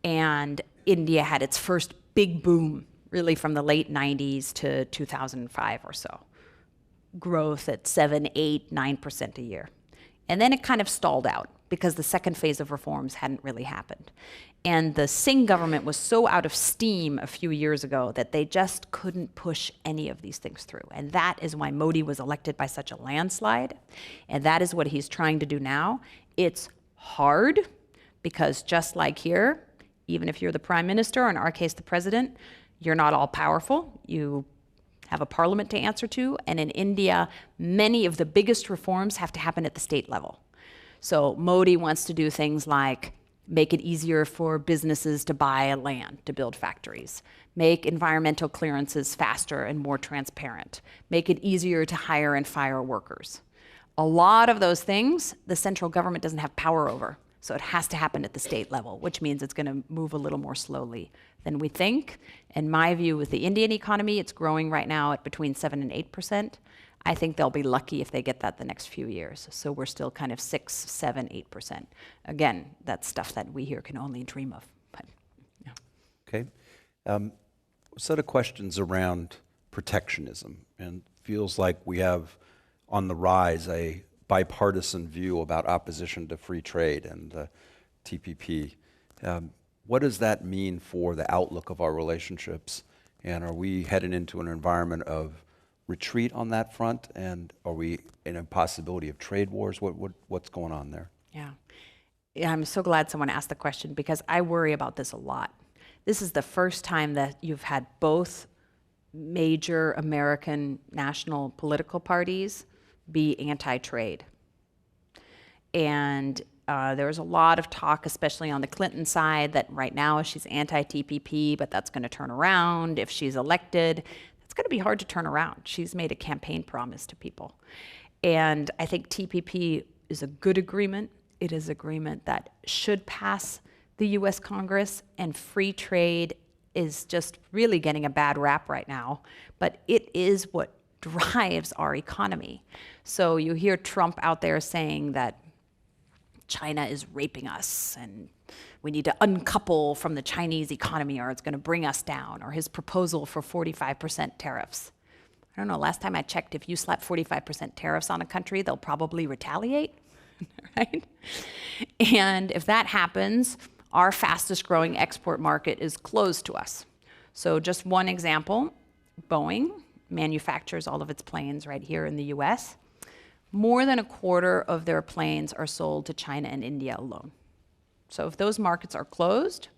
and India had its first big boom, really from the late 90s to 2005 or so. Growth at 7, 8, 9% a year. And then it kind of stalled out because the second phase of reforms hadn't really happened. And the Singh government was so out of steam a few years ago that they just couldn't push any of these things through. And that is why Modi was elected by such a landslide. And that is what he's trying to do now. It's hard because just like here, even if you're the prime minister, or in our case, the president, you're not all powerful. You have a parliament to answer to. And in India, many of the biggest reforms have to happen at the state level. So Modi wants to do things like make it easier for businesses to buy land to build factories, make environmental clearances faster and more transparent, make it easier to hire and fire workers. A lot of those things the central government doesn't have power over. So it has to happen at the state level, which means it's going to move a little more slowly than we think. In my view, with the Indian economy, it's growing right now at between 7 and 8%. I think they'll be lucky if they get that the next few years. So we're still kind of 6, 7, 8%. Again, that's stuff that we here can only dream of. But, yeah. Okay. A set of questions around protectionism, and feels like we have on the rise a bipartisan view about opposition to free trade and TPP. What does that mean for the outlook of our relationships? And are we heading into an environment of retreat on that front? And are we in a possibility of trade wars? What's going on there? Yeah, I'm so glad someone asked the question because I worry about this a lot. This is the first time that you've had both major American national political parties be anti-trade. And there was a lot of talk, especially on the Clinton side, that right now she's anti-TPP, but that's going to turn around if she's elected. It's going to be hard to turn around. She's made a campaign promise to people. And I think TPP is a good agreement. It is an agreement that should pass the US Congress, and free trade is just really getting a bad rap right now, but it is what drives our economy. So you hear Trump out there saying that China is raping us and we need to uncouple from the Chinese economy or it's going to bring us down, or his proposal for 45% tariffs. I don't know, last time I checked, if you slap 45% tariffs on a country, they'll probably retaliate, right? And if that happens, our fastest growing export market is closed to us. So just one example, Boeing manufactures all of its planes right here in the US. More than a quarter of their planes are sold to China and India alone. So if those markets are closed,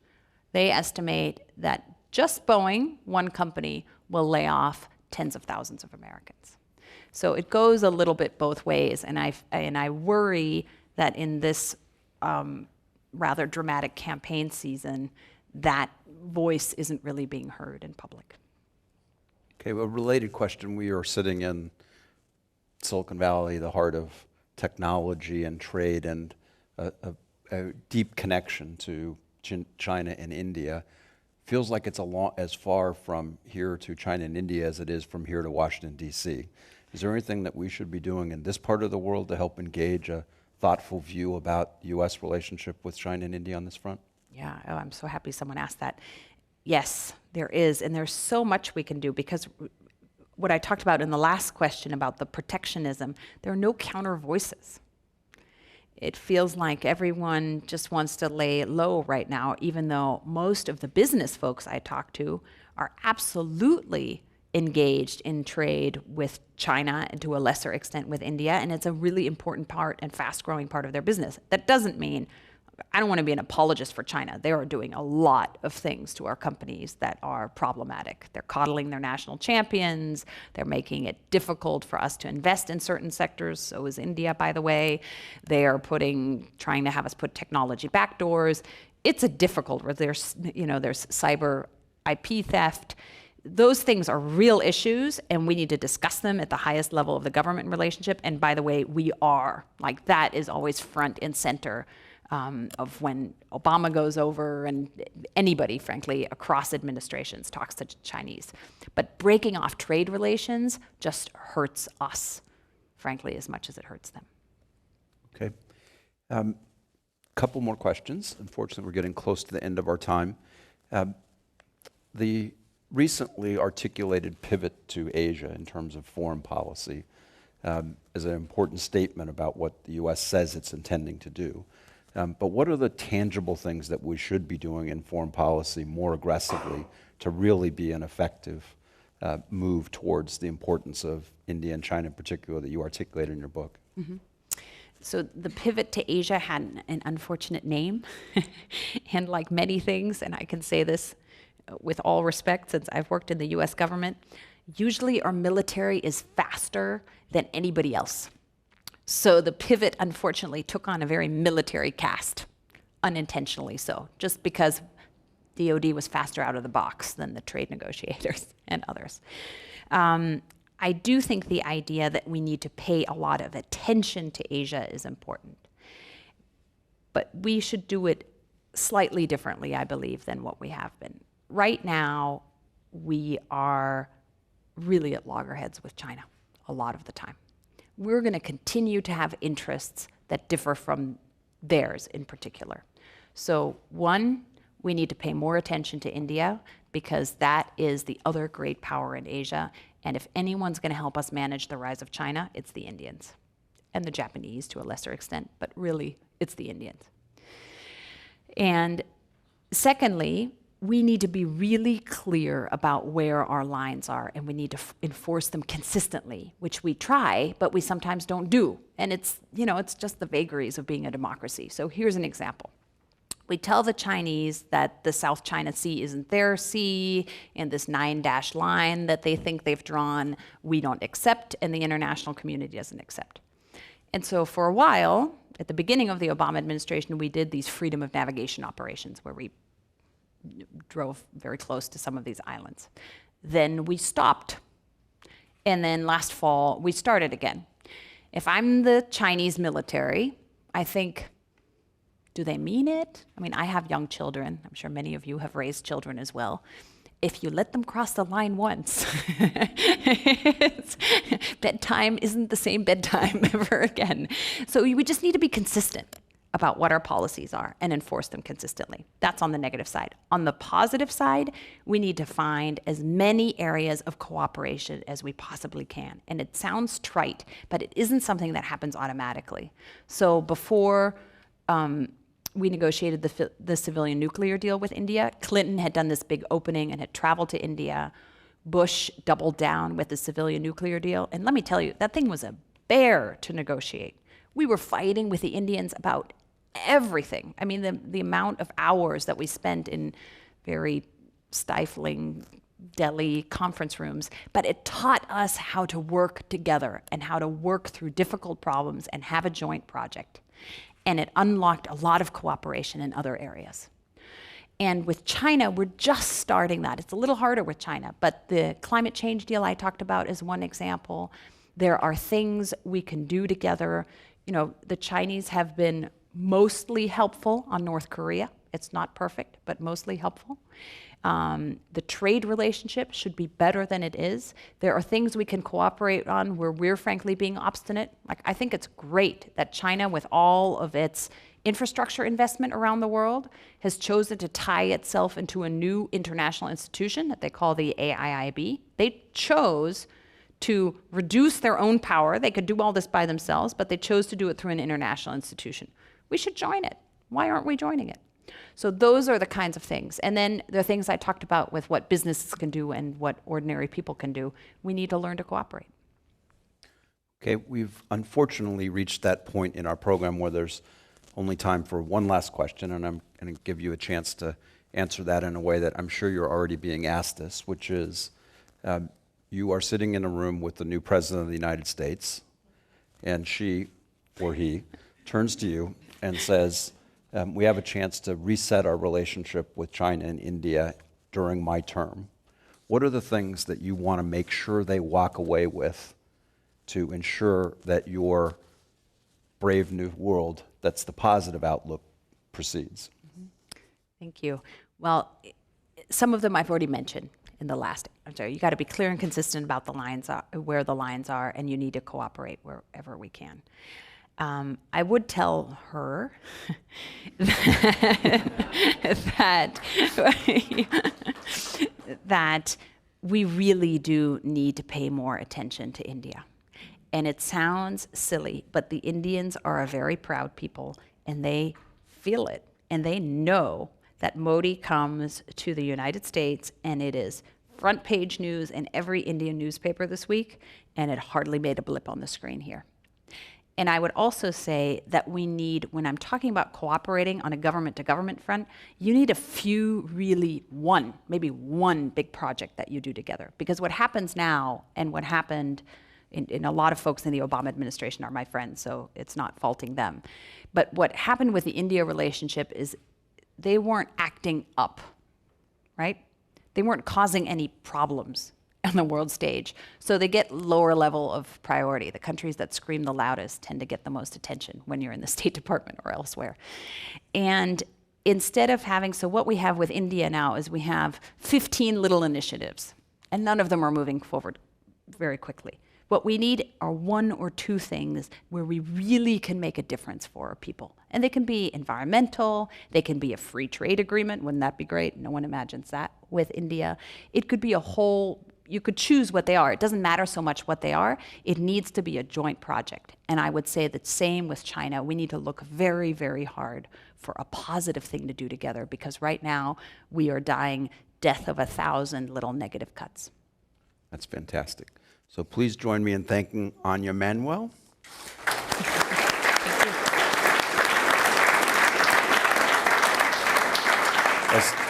they estimate that just Boeing, one company, will lay off tens of thousands of Americans. So it goes a little bit both ways, and I worry that in this rather dramatic campaign season, that voice isn't really being heard in public. Okay, well, a related question. We are sitting in Silicon Valley, the heart of technology and trade, and a deep connection to China and India. Feels like it's as far from here to China and India as it is from here to Washington, D.C. Is there anything that we should be doing in this part of the world to help engage a thoughtful view about U.S. relationship with China and India on this front? Yeah, oh, I'm so happy someone asked that. Yes, there is, and there's so much we can do, because what I talked about in the last question about the protectionism, there are no counter voices. It feels like everyone just wants to lay low right now, even though most of the business folks I talk to are absolutely engaged in trade with China and to a lesser extent with India, and it's a really important part and fast-growing part of their business. That doesn't mean I don't want to be an apologist for China. They are doing a lot of things to our companies that are problematic. They're coddling their national champions. They're making it difficult for us to invest in certain sectors. So is India, by the way. They are trying to have us put technology backdoors. It's a difficult, there's cyber IP theft. Those things are real issues, and we need to discuss them at the highest level of the government relationship. And by the way, we are. Like, that is always front and center of when Obama goes over, and anybody, frankly, across administrations talks to Chinese. But breaking off trade relations just hurts us, frankly, as much as it hurts them. Okay. Couple more questions. Unfortunately, we're getting close to the end of our time. The recently articulated pivot to Asia in terms of foreign policy is an important statement about what the U.S. says it's intending to do. But what are the tangible things that we should be doing in foreign policy more aggressively to really be an effective move towards the importance of India and China in particular that you articulated in your book? Mm-hmm. So the pivot to Asia had an unfortunate name, and like many things, and I can say this with all respect since I've worked in the US government, usually our military is faster than anybody else. So the pivot, unfortunately, took on a very military cast, unintentionally so, just because DoD was faster out of the box than the trade negotiators and others. I do think the idea that we need to pay a lot of attention to Asia is important. But we should do it slightly differently, I believe, than what we have been. Right now, we are really at loggerheads with China a lot of the time. We're going to continue to have interests that differ from theirs in particular. So one, we need to pay more attention to India because that is the other great power in Asia. And if anyone's going to help us manage the rise of China, it's the Indians and the Japanese to a lesser extent, but really it's the Indians. And secondly, we need to be really clear about where our lines are, and we need to enforce them consistently, which we try, but we sometimes don't do. And it's just the vagaries of being a democracy. So here's an example. We tell the Chinese that the South China Sea isn't their sea, and this 9-dash line that they think they've drawn, we don't accept, and the international community doesn't accept. And so for a while, at the beginning of the Obama administration, we did these freedom of navigation operations where we drove very close to some of these islands. Then we stopped. And then last fall, we started again. If I'm the Chinese military, I think, do they mean it? I mean, I have young children. I'm sure many of you have raised children as well. If you let them cross the line once, bedtime isn't the same bedtime ever again. So we just need to be consistent about what our policies are and enforce them consistently. That's on the negative side. On the positive side, we need to find as many areas of cooperation as we possibly can. And it sounds trite, but it isn't something that happens automatically. So before we negotiated the civilian nuclear deal with India, Clinton had done this big opening and had traveled to India. Bush doubled down with the civilian nuclear deal. And let me tell you, that thing was a bear to negotiate. We were fighting with the Indians about everything. I mean, the amount of hours that we spent in very stifling Delhi conference rooms, but it taught us how to work together and how to work through difficult problems and have a joint project. And it unlocked a lot of cooperation in other areas. And with China, we're just starting that. It's a little harder with China, but the climate change deal I talked about is one example. There are things we can do together. You know, the Chinese have been mostly helpful on North Korea. It's not perfect, but mostly helpful. The trade relationship should be better than it is. There are things we can cooperate on where we're frankly being obstinate. Like, I think it's great that China, with all of its infrastructure investment around the world, has chosen to tie itself into a new international institution that they call the AIIB. They chose to reduce their own power. They could do all this by themselves, but they chose to do it through an international institution. We should join it. Why aren't we joining it? So those are the kinds of things. And then the things I talked about with what businesses can do and what ordinary people can do. We need to learn to cooperate. Okay, we've unfortunately reached that point in our program where there's only time for one last question, and I'm going to give you a chance to answer that in a way that I'm sure you're already being asked this, which is, you are sitting in a room with the new President of the United States, and she, or he, turns to you and says, we have a chance to reset our relationship with China and India during my term. What are the things that you want to make sure they walk away with to ensure that your brave new world, that's the positive outlook, proceeds? Thank you. Well, some of them I've already mentioned in the last answer. You got to be clear and consistent about the lines, where the lines are, and you need to cooperate wherever we can. I would tell her that we really do need to pay more attention to India. And it sounds silly, but the Indians are a very proud people, and they feel it, and they know that Modi comes to the United States, and it is front page news in every Indian newspaper this week, and it hardly made a blip on the screen here. And I would also say that we need, when I'm talking about cooperating on a government-to-government front, you need a few, really maybe one big project that you do together. Because what happens now, and what happened, and a lot of folks in the Obama administration are my friends, so it's not faulting them. But what happened with the India relationship is they weren't acting up, right? They weren't causing any problems on the world stage. So they get lower level of priority. The countries that scream the loudest tend to get the most attention when you're in the State Department or elsewhere. And instead of having, so what we have with India now is we have 15 little initiatives, and none of them are moving forward very quickly. What we need are one or two things where we really can make a difference for our people. And they can be environmental, they can be a free trade agreement, wouldn't that be great? No one imagines that with India. It could be a whole, you could choose what they are. It doesn't matter so much what they are, it needs to be a joint project. And I would say the same with China. We need to look very, very hard for a positive thing to do together, because right now we are dying death of 1,000 little negative cuts. That's fantastic. So please join me in thanking Anja Manuel.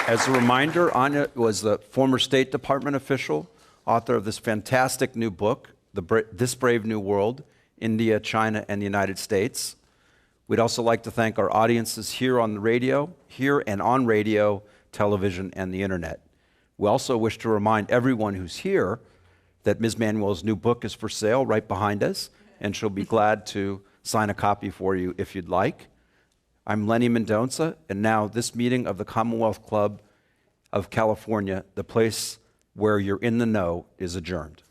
As a reminder, Anja was the former State Department official, author of this fantastic new book, This Brave New World, India, China, and the United States. We'd also like to thank our audiences here on the radio, television, and the internet. We also wish to remind everyone who's here that Ms. Manuel's new book is for sale right behind us, and she'll be glad to sign a copy for you if you'd like. I'm Lenny Mendonça, and now this meeting of the Commonwealth Club of California, the place where you're in the know, is adjourned.